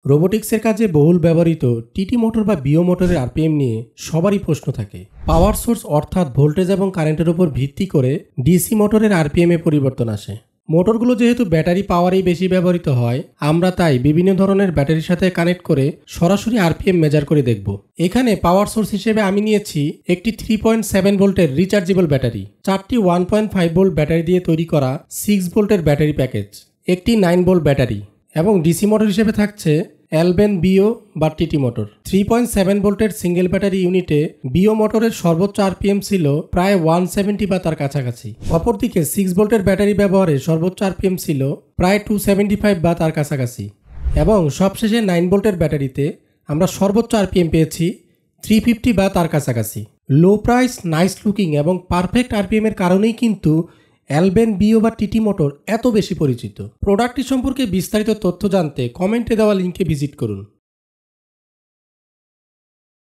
রোবোটিক্সের কাজে বহুল ব্যবহৃত টিটি মোটর বা বিও মোটরের আরপিএম নিয়ে সবারই প্রশ্ন থাকে। পাওয়ার সোর্স অর্থাৎ ভোল্টেজ এবং কারেন্টের উপর ভিত্তি করে ডিসি মোটরের আরপিএম এ পরিবর্তন আসে। মোটরগুলো যেহেতু ব্যাটারি পাওয়ারেই বেশি ব্যবহৃত হয়, আমরা তাই বিভিন্ন ধরনের ব্যাটারির সাথে কানেক্ট করে সরাসরি আরপিএম মেজার করে দেখব। এখানে পাওয়ার সোর্স হিসেবে আমি নিয়েছি একটি 3.7 ভোল্টের রিচার্জেবল ব্যাটারি, 4টি 1.5 ভোল্ট ব্যাটারি দিয়ে তৈরি করা 6 ভোল্টের ব্যাটারি প্যাকেজ, একটি 9 ভোল্ট ব্যাটারি এবং ডিসি মোটর হিসেবে থাকছে অ্যালবেন বিও বা টিটি মোটর। 3.7 ভোল্টের সিঙ্গেল ব্যাটারি ইউনিটে বিও মোটরের সর্বোচ্চ আরপিএম ছিল প্রায় 170 বা তার কাছাকাছি। অপরদিকে 6 ভোল্টের ব্যাটারি ব্যবহারে সর্বোচ্চ আরপিএম ছিল প্রায় 275 বা তার কাছাকাছি। এবং সবশেষে 9 ভোল্টের ব্যাটারিতে আমরা সর্বোচ্চ আরপিএম পেয়েছি 350 বা তার কাছাকাছি। লো প্রাইস, নাইস লুকিং এবং পারফেক্ট আরপিএম এর কারণেই কিন্তু অ্যালবেন বিও বা টিটি মোটর এত বেশি পরিচিত। প্রোডাক্টটি সম্পর্কে বিস্তারিত তথ্য জানতে কমেন্টে দেওয়া লিঙ্কে ভিজিট করুন।